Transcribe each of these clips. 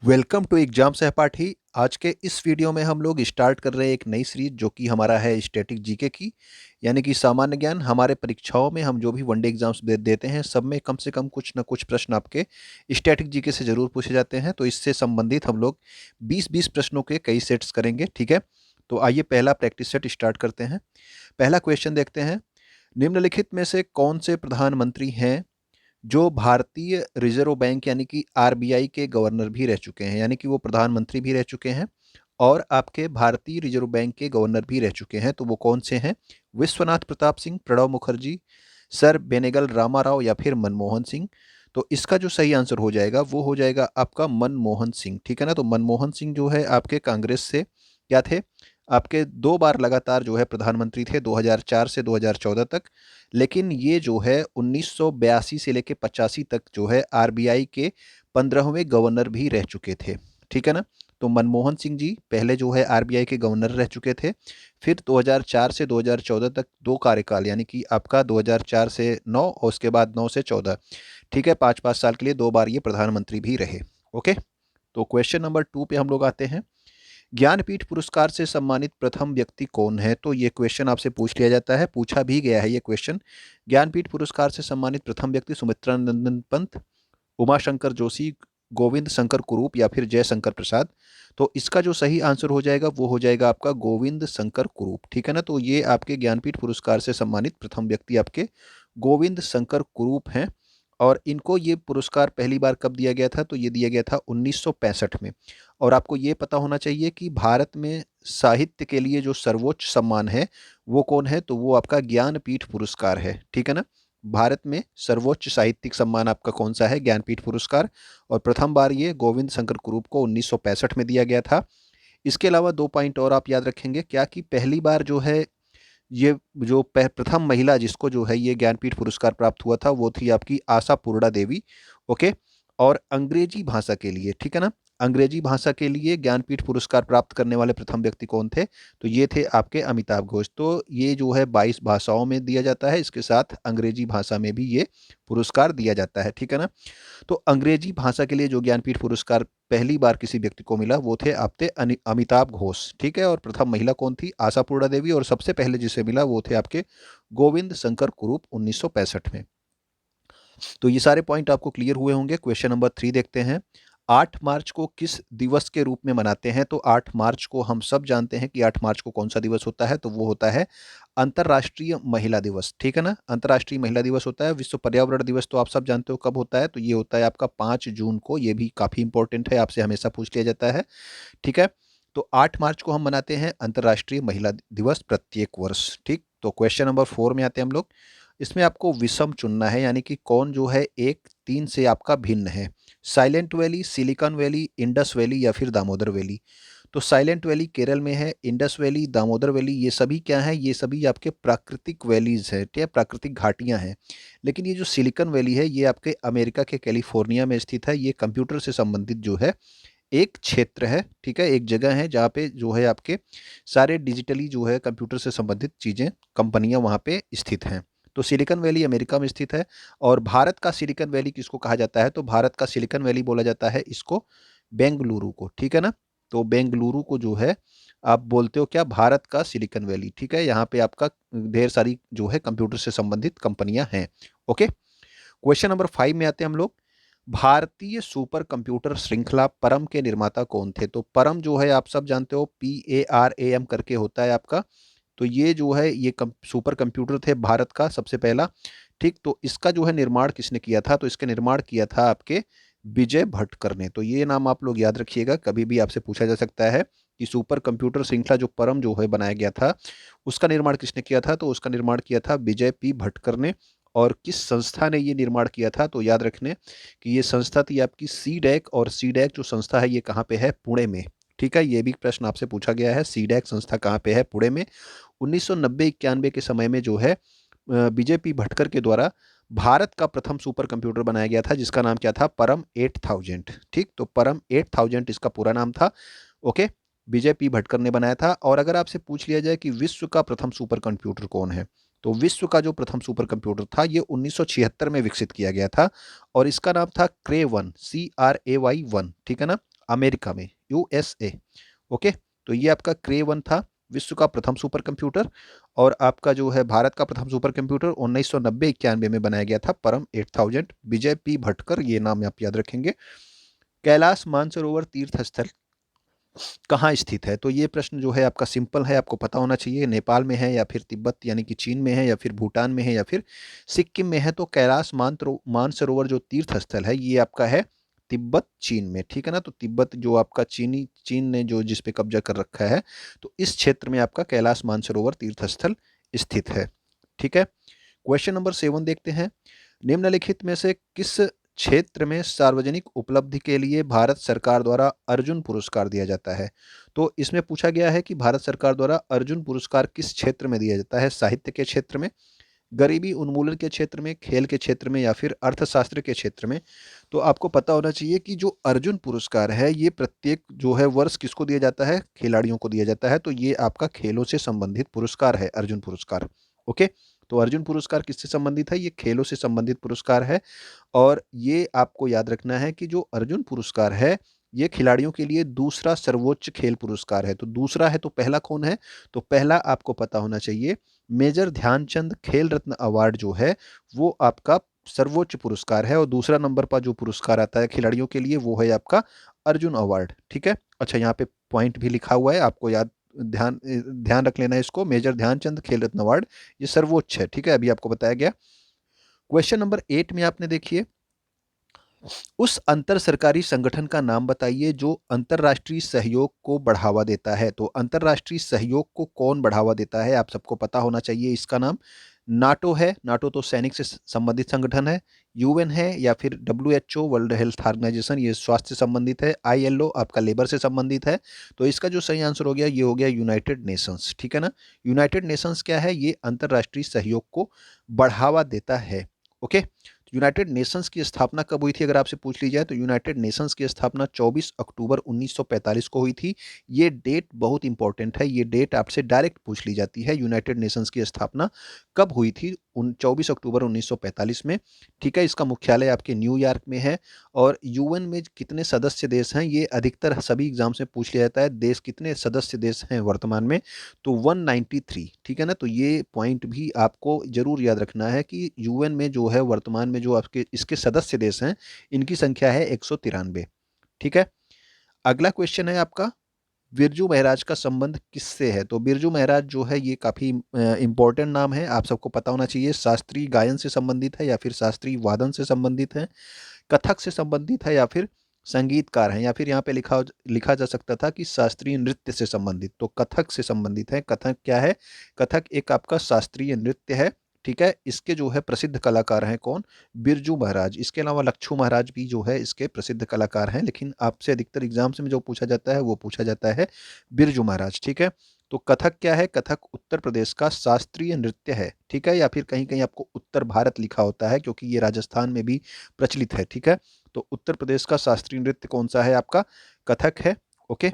Welcome to exam सहपाठी। आज के इस वीडियो में हम लोग स्टार्ट कर रहे हैं एक नई सीरीज जो कि हमारा है स्टैटिक जीके की, यानी कि सामान्य ज्ञान। हमारे परीक्षाओं में हम जो भी वनडे एग्जाम्स देते हैं सब में कम से कम कुछ ना कुछ प्रश्न आपके स्टैटिक जीके से ज़रूर पूछे जाते हैं। तो इससे संबंधित हम लोग 20-20 प्रश्नों के कई सेट्स करेंगे, ठीक है। तो आइए पहला प्रैक्टिस सेट स्टार्ट करते हैं। पहला क्वेश्चन देखते हैं। निम्नलिखित में से कौन से प्रधानमंत्री हैं जो भारतीय रिजर्व बैंक यानी कि आरबीआई के गवर्नर भी रह चुके हैं, यानी कि वो प्रधानमंत्री भी रह चुके हैं और आपके भारतीय रिजर्व बैंक के गवर्नर भी रह चुके हैं। तो वो कौन से हैं? विश्वनाथ प्रताप सिंह, प्रणब मुखर्जी, सर बेनेगल रामाराव या फिर मनमोहन सिंह। तो इसका जो सही आंसर हो जाएगा वो हो जाएगा आपका मनमोहन सिंह, ठीक है ना। तो मनमोहन सिंह जो है आपके कांग्रेस से क्या थे, आपके 2 बार लगातार जो है प्रधानमंत्री थे, 2004 से 2014 तक। लेकिन ये जो है 1982 से लेके 85 तक जो है आरबीआई के 15वें गवर्नर भी रह चुके थे, ठीक है ना। तो मनमोहन सिंह जी पहले जो है आरबीआई के गवर्नर रह चुके थे, फिर 2004 से 2014 तक 2 कार्यकाल, यानी कि आपका 2004 से 9 और उसके बाद 9 से 14, ठीक है, 5-5 साल के लिए 2 बार ये प्रधानमंत्री भी रहे। ओके, तो क्वेश्चन नंबर 2 पे हम लोग आते हैं। ज्ञानपीठ पुरस्कार से सम्मानित प्रथम व्यक्ति कौन है? तो ये क्वेश्चन आपसे पूछ लिया जाता है, पूछा भी गया है ये क्वेश्चन। ज्ञानपीठ पुरस्कार से सम्मानित प्रथम व्यक्ति सुमित्रा नंदन पंत, उमाशंकर जोशी, गोविंद शंकर कुरूप या फिर जयशंकर प्रसाद। तो इसका जो सही आंसर हो जाएगा वो हो जाएगा आपका गोविंद शंकर कुरूप, ठीक है ना। तो ये आपके ज्ञानपीठ पुरस्कार से सम्मानित प्रथम व्यक्ति आपके गोविंद शंकर कुरूप हैं। और इनको ये पुरस्कार पहली बार कब दिया गया था? तो ये दिया गया था 1965 में। और आपको ये पता होना चाहिए कि भारत में साहित्य के लिए जो सर्वोच्च सम्मान है वो कौन है? तो वो आपका ज्ञानपीठ पुरस्कार है, ठीक है ना। भारत में सर्वोच्च साहित्यिक सम्मान आपका कौन सा है? ज्ञानपीठ पुरस्कार। और प्रथम बार ये गोविंद शंकर कुरूप को 1965 में दिया गया था। इसके अलावा 2 पॉइंट और आप याद रखेंगे क्या, कि पहली बार जो है ये जो प्रथम महिला जिसको जो है ये ज्ञानपीठ पुरस्कार प्राप्त हुआ था वो थी आपकी आशा पूर्णा देवी। ओके, और अंग्रेजी भाषा के लिए, ठीक है ना, अंग्रेजी भाषा के लिए ज्ञानपीठ पुरस्कार प्राप्त करने वाले प्रथम व्यक्ति कौन थे? तो ये थे आपके अमिताभ घोष। तो ये जो है 22 भाषाओं में दिया जाता है, इसके साथ अंग्रेजी भाषा में भी ये पुरस्कार दिया जाता है, ठीक है ना। तो अंग्रेजी भाषा के लिए जो ज्ञानपीठ पुरस्कार पहली बार किसी व्यक्ति को मिला वो थे आपके अमिताभ घोष, ठीक है। और प्रथम महिला कौन थी? आशापूर्णा देवी। और सबसे पहले जिसे मिला वो थे आपके गोविंद शंकर कुरूप 1965 में। तो ये सारे पॉइंट आपको क्लियर हुए होंगे। क्वेश्चन नंबर 3 देखते हैं। 8 मार्च को किस दिवस के रूप में मनाते हैं? तो 8 मार्च को हम सब जानते हैं कि 8 मार्च को कौन सा दिवस होता है? तो वो होता है अंतर्राष्ट्रीय महिला दिवस, ठीक है ना। अंतर्राष्ट्रीय महिला दिवस होता है। विश्व पर्यावरण दिवस तो आप सब जानते हो कब होता है? तो ये होता है आपका 5 जून को। ये भी काफ़ी इंपॉर्टेंट है, आपसे हमेशा पूछ लिया जाता है, ठीक है। तो 8 मार्च को हम मनाते हैं अंतर्राष्ट्रीय महिला दिवस प्रत्येक वर्ष, ठीक। तो क्वेश्चन नंबर 4 में आते हैं हम लोग। इसमें आपको विषम चुनना है, यानी कि कौन जो है 1-3 से आपका भिन्न है। Silent valley, silicon valley, Indus valley या फिर दामोदर वैली। तो साइलेंट वैली केरल में है, इंडस वैली, दामोदर वैली, ये सभी क्या है? ये सभी आपके प्राकृतिक वैलीज है, ठीक है, प्राकृतिक घाटियां हैं। लेकिन ये जो सिलिकॉन वैली है ये आपके अमेरिका के कैलिफोर्निया में स्थित है। ये कंप्यूटर से संबंधित जो है एक क्षेत्र है, ठीक है, एक जगह है जहाँ पे जो है आपके सारे डिजिटली जो है कंप्यूटर से संबंधित चीज़ें, कंपनियां वहाँ पे स्थित हैं। तो सिलिकॉन वैली अमेरिका में स्थित है। और भारत का सिलिकॉन वैली किसको कहा जाता है? तो भारत का सिलिकॉन वैली बोला जाता है इसको बेंगलुरु को, ठीक है ना। तो बेंगलुरु को जो है आप बोलते हो क्या? भारत का सिलिकॉन वैली, ठीक है। यहाँ पे आपका ढेर सारी जो है कंप्यूटर से संबंधित कंपनियां हैं। ओके, क्वेश्चन नंबर 5 में आते हैं हम लोग। भारतीय सुपर कंप्यूटर श्रृंखला परम के निर्माता कौन थे? तो परम जो है आप सब जानते हो PARAM करके होता है आपका। तो ये जो है ये सुपर कंप्यूटर थे भारत का सबसे पहला, ठीक। तो इसका जो है निर्माण किसने किया था? तो इसका निर्माण किया था आपके विजय भटकर ने। तो ये नाम आप लोग याद रखिएगा, कभी भी आपसे पूछा जा सकता है कि सुपर कंप्यूटर श्रृंखला जो परम जो है बनाया गया था उसका निर्माण किसने किया था? तो उसका निर्माण किया था विजय भटकर ने। और किस संस्था ने ये निर्माण किया था? तो याद रखने कि ये संस्था थी आपकी सीडैक। और सीडैक जो संस्था है ये कहाँ पे है? पुणे में, ठीक है। ये भी प्रश्न आपसे पूछा गया है, सीडैक संस्था कहाँ पे है? पुणे में। 1990-91 के समय में जो है विजय भटकर के द्वारा भारत का प्रथम सुपर कंप्यूटर बनाया गया था जिसका नाम क्या था? परम 8000, ठीक। तो परम 8000 इसका पूरा नाम था। ओके, विजय भटकर ने बनाया था। और अगर आपसे पूछ लिया जाए कि विश्व का प्रथम सुपर कंप्यूटर कौन है? तो विश्व का जो प्रथम सुपर कंप्यूटर था ये 1976 में विकसित किया गया था। और इसका नाम था क्रे 1, CRAY 1, ठीक है ना। अमेरिका में, यूएसए। ओके, तो ये आपका क्रे 1 था, विश्व का प्रथम सुपर कंप्यूटर। और आपका जो है भारत का प्रथम सुपर कंप्यूटर 1990-91 में बनाया गया था, परम 8000, विजय पी भटकर, ये नाम आप याद रखेंगे। कैलाश मानसरोवर तीर्थ स्थल कहाँ स्थित है? तो ये प्रश्न जो है आपका सिंपल है, आपको पता होना चाहिए, नेपाल में है या फिर तिब्बत यानी कि चीन में है या फिर भूटान में है या फिर सिक्किम में है। तो कैलाश मानसरोवर जो तीर्थ स्थल है ये आपका है तिब्बत चीन में, ठीक है ना। तो तिब्बत जो आपका चीन ने जो जिस पे कब्जा कर रखा है, तो इस क्षेत्र में आपका कैलाश मानसरोवर तीर्थ स्थल स्थित है, ठीक है। क्वेश्चन नंबर 7 देखते हैं। निम्नलिखित में से किस क्षेत्र में सार्वजनिक उपलब्धि के लिए भारत सरकार द्वारा अर्जुन पुरस्कार दिया जाता है? तो इसमें पूछा गया है कि भारत सरकार द्वारा अर्जुन पुरस्कार किस क्षेत्र में दिया जाता है? साहित्य के क्षेत्र में, गरीबी उन्मूलन के क्षेत्र में, खेल के क्षेत्र में या फिर अर्थशास्त्र के क्षेत्र में। तो आपको पता होना चाहिए कि जो अर्जुन पुरस्कार है ये प्रत्येक जो है वर्ष किसको दिया जाता है? खिलाड़ियों को दिया जाता है। तो ये आपका खेलों से संबंधित पुरस्कार है अर्जुन पुरस्कार। ओके, तो अर्जुन पुरस्कार किससे संबंधित है? ये खेलों से संबंधित पुरस्कार है। और ये आपको याद रखना है कि जो अर्जुन पुरस्कार है ये खिलाड़ियों के लिए दूसरा सर्वोच्च खेल पुरस्कार है। तो दूसरा है, तो पहला कौन है? तो पहला आपको पता होना चाहिए, मेजर ध्यानचंद खेल रत्न अवार्ड जो है वो आपका सर्वोच्च पुरस्कार है। और दूसरा नंबर पर जो पुरस्कार आता है खिलाड़ियों के लिए वो है आपका अर्जुन अवार्ड, ठीक है। अच्छा, यहाँ पे पॉइंट भी लिखा हुआ है, आपको याद ध्यान ध्यान रख लेना है इसको। मेजर ध्यानचंद खेल रत्न अवार्ड ये सर्वोच्च है, ठीक है, अभी आपको बताया गया। क्वेश्चन नंबर 8 में आपने देखिए, उस अंतर सरकारी संगठन का नाम बताइए जो अंतर्राष्ट्रीय सहयोग को बढ़ावा देता है। तो अंतर्राष्ट्रीय सहयोग को कौन बढ़ावा देता है? आप सबको पता होना चाहिए इसका नाम। नाटो है, नाटो तो सैनिक से संबंधित संगठन है। यूएन है या फिर डब्ल्यूएचओ वर्ल्ड हेल्थ ऑर्गेनाइजेशन, ये स्वास्थ्य से संबंधित है। आईएलओ आपका लेबर से संबंधित है। तो इसका जो सही आंसर हो गया ये हो गया यूनाइटेड नेशंस, ठीक है ना। यूनाइटेड नेशंस क्या है? ये अंतर्राष्ट्रीय सहयोग को बढ़ावा देता है। ओके, यूनाइटेड नेशंस की स्थापना कब हुई थी अगर आपसे पूछ ली जाए? तो यूनाइटेड नेशंस की स्थापना 24 अक्टूबर 1945 को हुई थी। ये डेट बहुत इंपॉर्टेंट है, ये डेट आपसे डायरेक्ट पूछ ली जाती है। यूनाइटेड नेशंस की स्थापना कब हुई थी? 24 अक्टूबर 1945 में, ठीक है। इसका मुख्यालय आपके न्यूयॉर्क में है। और यूएन में कितने सदस्य देश हैं ये अधिकतर सभी एग्जाम्स में पूछ लिया जाता है। देश कितने सदस्य देश हैं वर्तमान में? तो 193, ठीक है ना। तो ये पॉइंट भी आपको जरूर याद रखना है कि यूएन में जो है वर्तमान में जो आपके इसके सदस्य देश हैं इनकी संख्या है 193, ठीक है। अगला क्वेश्चन है आपका, बिरजू महाराज का संबंध किससे है? तो बिरजू महाराज जो है ये काफ़ी इंपॉर्टेंट नाम है, आप सबको पता होना चाहिए। शास्त्रीय गायन से संबंधित है या फिर शास्त्रीय वादन से संबंधित है, कथक से संबंधित है या फिर संगीतकार हैं, या फिर यहाँ पे लिखा लिखा जा सकता था कि शास्त्रीय नृत्य से संबंधित। तो कथक से संबंधित है। कथक क्या है? कथक एक आपका शास्त्रीय नृत्य है, ठीक है। इसके जो है प्रसिद्ध कलाकार हैं कौन? बिरजू महाराज। इसके अलावा लच्छू महाराज भी जो है इसके प्रसिद्ध कलाकार हैं, लेकिन आपसे अधिकतर एग्जाम्स में जो पूछा जाता है वो पूछा जाता है बिरजू महाराज, ठीक है। तो कथक क्या है? कथक उत्तर प्रदेश का शास्त्रीय नृत्य है, ठीक है। या फिर कहीं कहीं आपको उत्तर भारत लिखा होता है क्योंकि ये राजस्थान में भी प्रचलित है, ठीक है। तो उत्तर प्रदेश का शास्त्रीय नृत्य कौन सा है? आपका कथक है। ओके,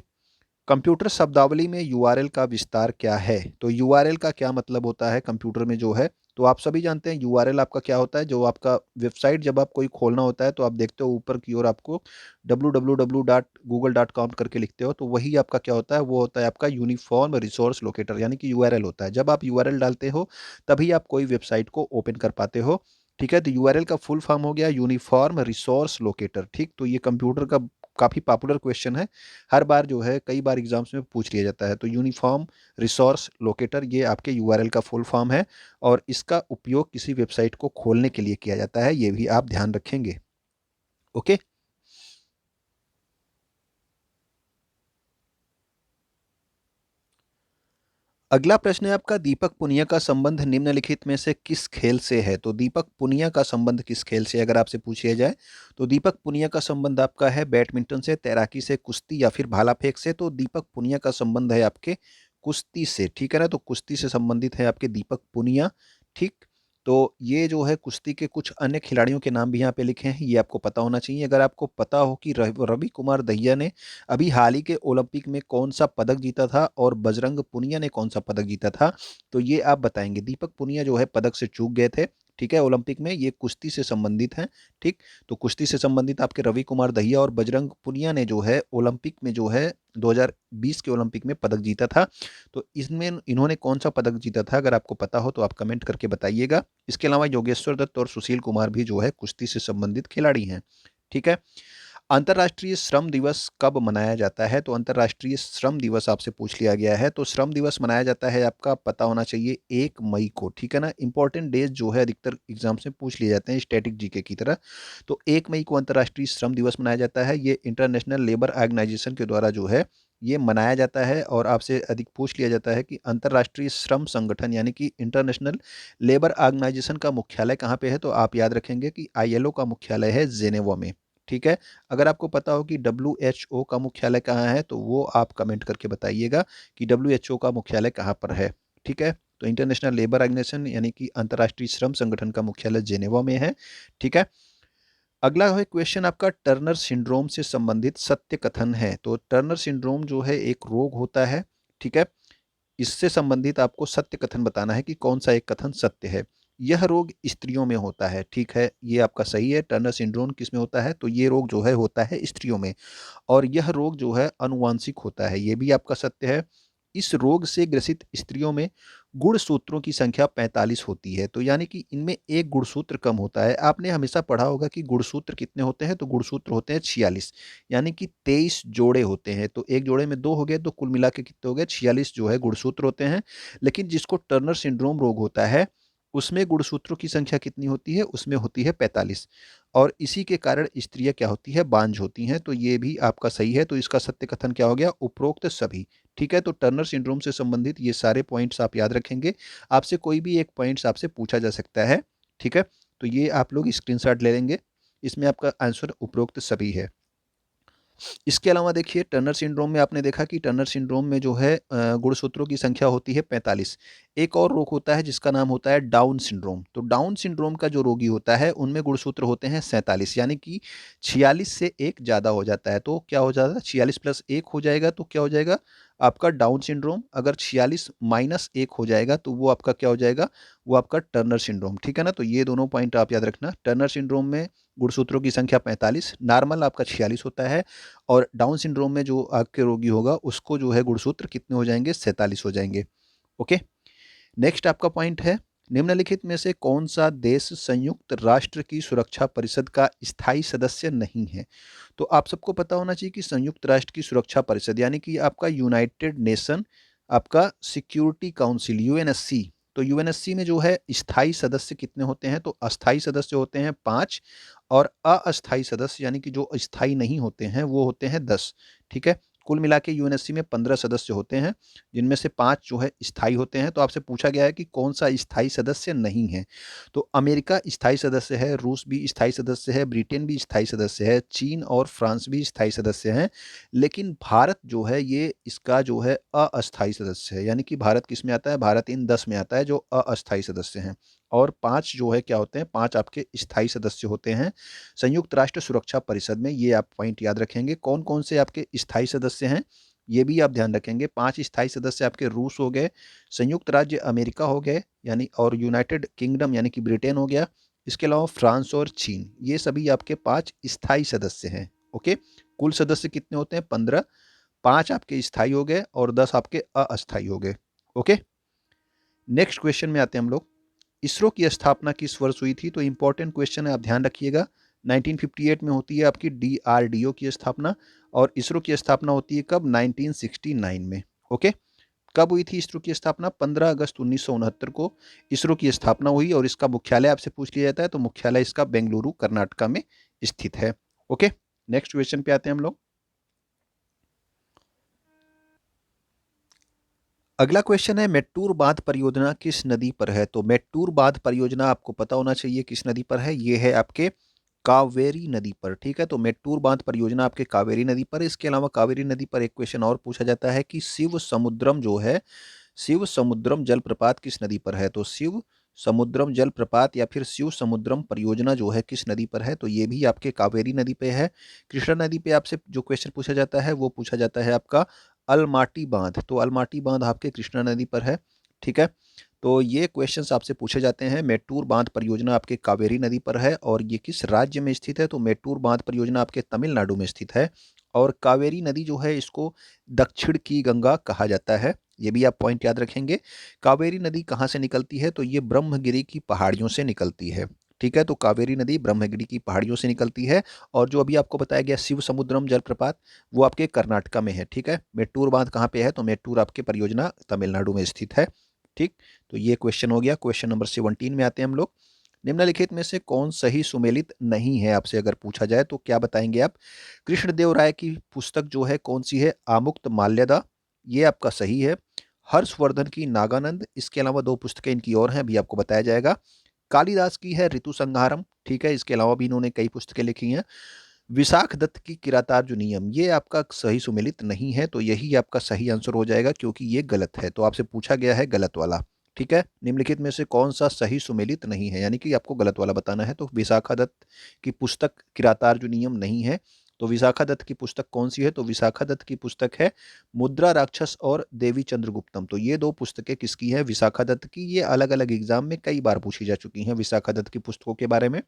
कंप्यूटर शब्दावली में यूआरएल का विस्तार क्या है? तो यूआरएल का क्या मतलब होता है कंप्यूटर में जो है? तो आप सभी जानते हैं यूआरएल आपका क्या होता है। जो आपका वेबसाइट जब आप कोई खोलना होता है तो आप देखते हो ऊपर की ओर आपको www.google.com करके लिखते हो, तो वही आपका क्या होता है? वो होता है आपका यूनिफॉर्म रिसोर्स लोकेटर, यानी कि यूआरएल होता है। जब आप यूआरएल डालते हो तभी आप कोई वेबसाइट को ओपन कर पाते हो, ठीक है। तो यूआरएल का फुल फॉर्म हो गया यूनिफॉर्म रिसोर्स लोकेटर, ठीक। तो ये कंप्यूटर का काफ़ी पॉपुलर क्वेश्चन है, हर बार जो है कई बार एग्जाम्स में पूछ लिया जाता है। तो यूनिफॉर्म रिसोर्स लोकेटर ये आपके यूआरएल का फुल फॉर्म है और इसका उपयोग किसी वेबसाइट को खोलने के लिए किया जाता है, ये भी आप ध्यान रखेंगे। ओके, अगला प्रश्न है आपका, दीपक पुनिया का संबंध निम्नलिखित में से किस खेल से है? तो दीपक पुनिया का संबंध किस खेल से अगर आपसे पूछ लिया जाए? तो दीपक पुनिया का संबंध आपका है बैडमिंटन से, तैराकी से, कुश्ती या फिर भाला फेंक से। तो दीपक पुनिया का संबंध है आपके कुश्ती से, ठीक है ना। तो कुश्ती से संबंधित है आपके दीपक पुनिया, ठीक। तो ये जो है कुश्ती के कुछ अन्य खिलाड़ियों के नाम भी यहाँ पे लिखे हैं, ये आपको पता होना चाहिए। अगर आपको पता हो कि रवि कुमार दहिया ने अभी हाल ही के ओलंपिक में कौन सा पदक जीता था और बजरंग पुनिया ने कौन सा पदक जीता था, तो ये आप बताएंगे। दीपक पुनिया जो है पदक से चूक गए थे, ठीक है, ओलंपिक में ये कुश्ती से संबंधित हैं। ठीक, तो कुश्ती से संबंधित आपके रवि कुमार दहिया और बजरंग पुनिया ने जो है ओलंपिक में जो है 2020 के ओलंपिक में पदक जीता था। तो इसमें इन्होंने कौन सा पदक जीता था, अगर आपको पता हो तो आप कमेंट करके बताइएगा। इसके अलावा योगेश्वर दत्त और सुशील कुमार भी जो है कुश्ती से संबंधित खिलाड़ी हैं। ठीक है, अंतर्राष्ट्रीय श्रम दिवस कब मनाया जाता है? तो अंतर्राष्ट्रीय श्रम दिवस आपसे पूछ लिया गया है, तो श्रम दिवस मनाया जाता है, आपका पता होना चाहिए, 1 मई को। ठीक है ना, इंपॉर्टेंट डेज जो है अधिकतर एग्जाम्स में पूछ लिए जाते हैं स्टैटिक जीके की तरह। तो 1 मई को अंतर्राष्ट्रीय श्रम दिवस मनाया जाता है। ये इंटरनेशनल लेबर ऑर्गेनाइजेशन के द्वारा जो है ये मनाया जाता है। और आपसे अधिक पूछ लिया जाता है कि अंतर्राष्ट्रीय श्रम संगठन यानी कि इंटरनेशनल लेबर ऑर्गेनाइजेशन का मुख्यालय कहाँ पे है? तो आप याद रखेंगे कि आईएलओ का मुख्यालय है जेनेवा में। ठीक है, अगर आपको पता हो कि WHO का मुख्यालय कहाँ है तो वो आप कमेंट करके बताइएगा कि WHO का मुख्यालय कहाँ पर है। ठीक है, तो इंटरनेशनल लेबर ऑर्गेनाइजेशन यानी कि अंतर्राष्ट्रीय श्रम संगठन का मुख्यालय जेनेवा में है। ठीक है, अगला है क्वेश्चन आपका टर्नर सिंड्रोम से संबंधित सत्य कथन है। तो टर्नर सिंड्रोम जो है एक रोग होता है। ठीक है, इससे संबंधित आपको सत्य कथन बताना है कि कौन सा एक कथन सत्य है। यह रोग स्त्रियों में होता है। ठीक है, ये आपका सही है। टर्नर सिंड्रोम किस में होता है? तो ये रोग जो है होता है स्त्रियों में, और यह रोग जो है अनुवांशिक होता है। ये भी आपका सत्य है। इस रोग से ग्रसित स्त्रियों में गुणसूत्रों की संख्या 45 होती है। तो यानी कि इनमें एक गुणसूत्र कम होता है। आपने हमेशा पढ़ा होगा कि गुणसूत्र कितने होते हैं? तो गुणसूत्र होते हैं 46, यानी कि 23 जोड़े होते हैं। तो एक जोड़े में 2 हो गए, तो कुल मिला के कितने हो गए? 46 जो है गुणसूत्र होते हैं। लेकिन जिसको टर्नर सिंड्रोम रोग होता है उसमें गुणसूत्रों की संख्या कितनी होती है? उसमें होती है 45। और इसी के कारण स्त्रियां क्या होती है? बांझ होती हैं। तो ये भी आपका सही है। तो इसका सत्य कथन क्या हो गया? उपरोक्त सभी। ठीक है, तो टर्नर सिंड्रोम से संबंधित ये सारे पॉइंट्स आप याद रखेंगे। आपसे कोई भी एक पॉइंट्स आपसे पूछा जा सकता है। ठीक है, तो ये आप लोग स्क्रीनशॉट ले लेंगे। इसमें आपका आंसर उपरोक्त सभी है। इसके अलावा देखिए टर्नर सिंड्रोम में आपने देखा कि टर्नर सिंड्रोम में जो है गुणसूत्रों की संख्या होती है 45। एक और रोग होता है जिसका नाम होता है डाउन सिंड्रोम। तो डाउन सिंड्रोम का जो रोगी होता है उनमें गुणसूत्र होते हैं 47, यानी कि 46 से एक ज़्यादा हो जाता है। तो क्या हो जाता है? 46 प्लस एक हो जाएगा तो क्या हो जाएगा आपका डाउन सिंड्रोम। अगर 46 माइनस एक हो जाएगा तो वो आपका क्या हो जाएगा? वो आपका टर्नर सिंड्रोम। ठीक है ना, तो ये दोनों पॉइंट आप याद रखना। टर्नर सिंड्रोम में गुणसूत्रों की संख्या 45, नॉर्मल आपका 46 होता है। और डाउन सिंड्रोम में जो आपके रोगी होगा उसको जो है गुणसूत्र कितने हो जाएंगे? 47 हो जाएंगे। ओके, नेक्स्ट आपका पॉइंट है, निम्नलिखित में से कौन सा देश संयुक्त राष्ट्र की सुरक्षा परिषद का स्थायी सदस्य नहीं है? तो आप सबको पता होना चाहिए कि संयुक्त राष्ट्र की सुरक्षा परिषद यानी कि आपका यूनाइटेड नेशन, आपका सिक्योरिटी काउंसिल यूएनएससी। तो यूएनएससी में जो है स्थायी सदस्य कितने होते हैं? तो अस्थायी सदस्य होते हैं 5, और अस्थायी सदस्य यानी कि जो स्थायी नहीं होते हैं वो होते हैं 10। ठीक है, कुल मिला के यूएनएससी में 15 सदस्य होते हैं, जिनमें से 5 जो है स्थायी होते हैं। तो आपसे पूछा गया है कि कौन सा स्थायी सदस्य नहीं है? तो अमेरिका स्थायी सदस्य है, रूस भी स्थायी सदस्य है, ब्रिटेन भी स्थायी सदस्य है, चीन और फ्रांस भी स्थायी सदस्य हैं। लेकिन भारत जो है ये इसका जो है अस्थायी सदस्य है, यानी कि भारत किस में आता है? भारत इन 10 में आता है जो अस्थायी सदस्य हैं। और 5 जो है क्या होते हैं? 5 आपके स्थायी सदस्य होते हैं संयुक्त राष्ट्र सुरक्षा परिषद में। ये आप पॉइंट याद रखेंगे। कौन कौन से आपके स्थायी सदस्य हैं ये भी आप ध्यान रखेंगे। 5 स्थायी सदस्य आपके रूस हो गए, संयुक्त राज्य अमेरिका हो गए यानी, और यूनाइटेड किंगडम यानी कि ब्रिटेन हो गया। इसके अलावा फ्रांस और चीन, ये सभी आपके 5 स्थायी सदस्य हैं। ओके, कुल सदस्य कितने होते हैं? 15। 5 आपके स्थायी हो गए और 10 आपके अस्थायी हो गए। ओके, नेक्स्ट क्वेश्चन में आते हैं हम लोग। इसरो की स्थापना किस वर्ष हुई थी? तो इंपॉर्टेंट क्वेश्चन है, आप ध्यान रखिएगा। 1958 में होती है आपकी DRDO की स्थापना, और इसरो की स्थापना होती है कब? 1969 में। ओके, कब हुई थी इसरो की स्थापना? 15 अगस्त 1969 को इसरो की स्थापना हुई। और इसका मुख्यालय आपसे पूछ लिया जाता है तो मुख्यालय इसका बेंगलुरु कर्नाटका में स्थित है। ओके, नेक्स्ट क्वेश्चन पे आते हैं हम लोग। अगला क्वेश्चन है, मेट्टूर बांध परियोजना किस नदी पर है? तो मेट्टूर बांध परियोजना आपको पता होना चाहिए किस नदी पर है। ये है आपके कावेरी नदी पर। ठीक है, तो मेट्टूर बांध परियोजना आपके कावेरी नदी पर। इसके अलावा कावेरी नदी पर एक क्वेश्चन और पूछा जाता है कि शिव समुद्रम जो है, शिव समुद्रम जलप्रपात किस नदी पर है? तो शिव समुद्रम जलप्रपात या फिर शिव समुद्रम परियोजना जो है किस नदी पर है? तो ये भी आपके कावेरी नदी पे है। कृष्णा नदी पे आपसे जो क्वेश्चन पूछा जाता है वो पूछा जाता है आपका अलमाटी बांध। तो अलमाटी बांध आपके कृष्णा नदी पर है। ठीक है, तो ये क्वेश्चंस आपसे पूछे जाते हैं। मेट्टूर बांध परियोजना आपके कावेरी नदी पर है और ये किस राज्य में स्थित है? तो मेट्टूर बांध परियोजना आपके तमिलनाडु में स्थित है और कावेरी नदी जो है इसको दक्षिण की गंगा कहा जाता है। ये भी आप पॉइंट याद रखेंगे। कावेरी नदी कहाँ से निकलती है? तो ये ब्रह्मगिरी की पहाड़ियों से निकलती है। ठीक है, तो कावेरी नदी ब्रह्मगिरी की पहाड़ियों से निकलती है और जो अभी आपको बताया गया शिव समुद्रम जलप्रपात वो आपके कर्नाटका में है। ठीक है, मेट्टूर बांध कहाँ पे है? तो मेट्टूर आपके परियोजना तमिलनाडु में स्थित है। ठीक, तो ये क्वेश्चन हो गया। क्वेश्चन नंबर 17 में आते हैं हम लोग। निम्नलिखित में से कौन सही सुमेलित नहीं है? आपसे अगर पूछा जाए तो क्या बताएंगे आप? कृष्णदेव राय की पुस्तक जो है कौन सी है? आमुक्त माल्यदा, ये आपका सही है। हर्षवर्धन की नागानंद, इसके अलावा दो पुस्तकें इनकी और हैं, अभी आपको बताया जाएगा। कालिदास की है ऋतु संहारम, ठीक है, इसके अलावा भी इन्होंने कई पुस्तकें लिखी हैं। विशाख दत्त की किरातार्जुनीयम, ये आपका सही सुमेलित नहीं है, तो यही आपका सही आंसर हो जाएगा क्योंकि ये गलत है। तो आपसे पूछा गया है गलत वाला। ठीक है, निम्नलिखित में से कौन सा सही सुमेलित नहीं है, यानी कि आपको गलत वाला बताना है। तो विशाखा दत्त की पुस्तक किरातार्जुनीयम नहीं है। तो विशाखा दत्त की पुस्तक कौन सी है? तो विशाखा दत्त की पुस्तक है मुद्रा राक्षस और देवी चंद्रगुप्तम। तो ये दो पुस्तकें किसकी हैं? विशाखा दत्त की। ये अलग अलग एग्जाम में कई बार पूछी जा चुकी हैं विशाखा दत्त की पुस्तकों के बारे में।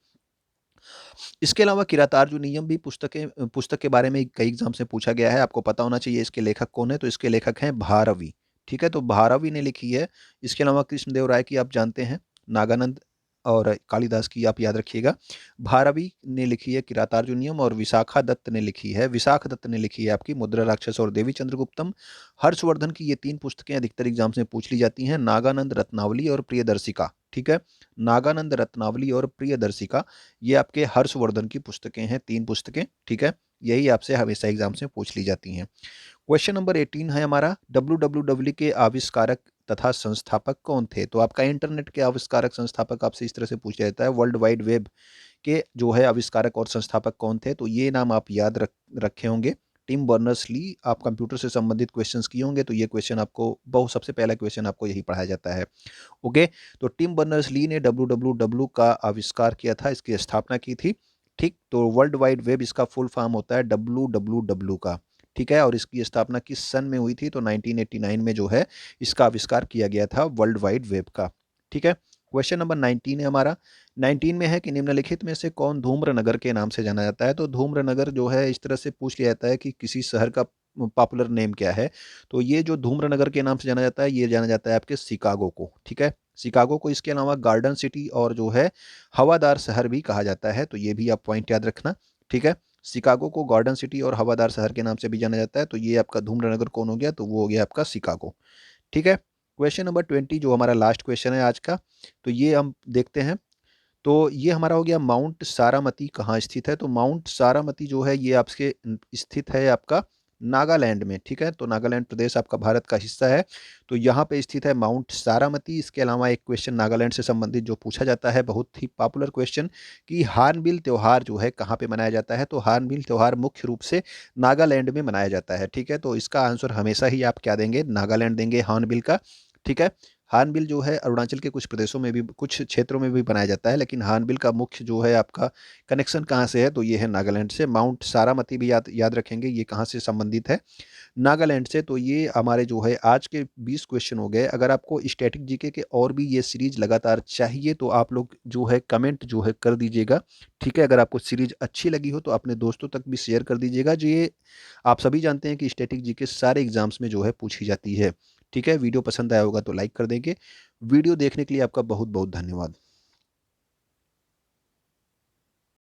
इसके अलावा किरातार्जुनीयम भी पुस्तक के बारे में कई एग्जाम से पूछा गया है। आपको पता होना चाहिए इसके लेखक कौन है? तो इसके लेखक हैं भारवी। ठीक है, तो भारवी ने लिखी है। इसके अलावा कृष्णदेव राय की आप जानते हैं, नागानंद और कालिदास की आप याद रखिएगा। भारवी ने लिखी है किरातार्जुनीयम और विशाख दत्त ने लिखी है आपकी मुद्रा राक्षस और देवी चंद्रगुप्तम। हर्षवर्धन की ये तीन पुस्तकें अधिकतर एग्जाम्स में पूछ ली जाती हैं, नागानंद, रत्नावली और प्रियदर्शिका। ठीक है, नागानंद, रत्नावली और प्रियदर्शिका, ये आपके हर्षवर्धन की पुस्तकें हैं, तीन पुस्तकें। ठीक है, यही आपसे हमेशा एग्जाम से पूछ ली जाती हैं। क्वेश्चन नंबर 18 है हमारा, डब्ल्यू के आविष्कारक तथा संस्थापक कौन थे? तो आपका इंटरनेट के आविष्कारक संस्थापक आपसे इस तरह से पूछा जाता है, वर्ल्ड वाइड वेब के जो है आविष्कारक और संस्थापक कौन थे? तो ये नाम आप याद रखे होंगे। Tim Berners Lee. आप कंप्यूटर से संबंधित क्वेश्चंस किए होंगे तो ये क्वेश्चन आपको बहुत सबसे पहला क्वेश्चन आपको यही पढ़ाया जाता है। ओके, तो टिम बर्नर्स ली ने डब्ल्यू का आविष्कार किया था, इसकी स्थापना की थी। ठीक, तो वर्ल्ड वाइड वेब इसका फुल फॉर्म होता है डब्ल्यू का। ठीक है, और इसकी स्थापना किस सन में हुई थी? तो 1989 में जो है इसका आविष्कार किया गया था वर्ल्ड वाइड वेब का। ठीक है, क्वेश्चन नंबर 19 है हमारा। 19 में है कि निम्नलिखित में से कौन धूम्रनगर के नाम से जाना जाता है? तो धूम्रनगर जो है इस तरह से पूछ लिया जाता है कि किसी शहर का पॉपुलर नेम क्या है? तो ये जो धूम्रनगर के नाम से जाना जाता है, ये जाना जाता है आपके शिकागो को। ठीक है, शिकागो को। इसके अलावा गार्डन सिटी और जो है हवादार शहर भी कहा जाता है, तो ये भी आप पॉइंट याद रखना। ठीक है, शिकागो को गार्डन सिटी और हवादार शहर के नाम से भी जाना जाता है, तो ये आपका धूम्रनगर कौन हो गया? तो वो हो गया आपका शिकागो। ठीक है, क्वेश्चन नंबर 20 जो हमारा लास्ट क्वेश्चन है आज का, तो ये हम देखते हैं। तो ये हमारा हो गया, माउंट सारामती कहाँ स्थित है? तो माउंट सारामती जो है ये आपके स्थित है आपका नागालैंड में। ठीक है, तो नागालैंड प्रदेश आपका भारत का हिस्सा है, तो यहाँ पे स्थित है माउंट सारामती। इसके अलावा एक क्वेश्चन नागालैंड से संबंधित जो पूछा जाता है, बहुत ही पॉपुलर क्वेश्चन, कि हार्नबिल त्यौहार जो है कहाँ पे मनाया जाता है? तो हार्नबिल त्यौहार मुख्य रूप से नागालैंड में मनाया जाता है। ठीक है, तो इसका आंसर हमेशा ही आप क्या देंगे? नागालैंड देंगे हार्नबिल का। ठीक है, हार्नबिल जो है अरुणाचल के कुछ प्रदेशों में भी, कुछ क्षेत्रों में भी बनाया जाता है, लेकिन हार्नबिल का मुख्य जो है आपका कनेक्शन कहाँ से है? तो ये है नागालैंड से। माउंट सारामती भी याद याद रखेंगे, ये कहाँ से संबंधित है? नागालैंड से। तो ये हमारे जो है आज के 20 क्वेश्चन हो गए। अगर आपको स्टैटिक जीके के और भी ये सीरीज लगातार चाहिए तो आप लोग जो है कमेंट जो है कर दीजिएगा। ठीक है, अगर आपको सीरीज अच्छी लगी हो तो अपने दोस्तों तक भी शेयर कर दीजिएगा। जो ये आप सभी जानते हैं कि स्टैटिक जीके सारे एग्जाम्स में जो है पूछी जाती है। ठीक है, वीडियो पसंद आया होगा तो लाइक कर देंगे। वीडियो देखने के लिए आपका बहुत बहुत धन्यवाद।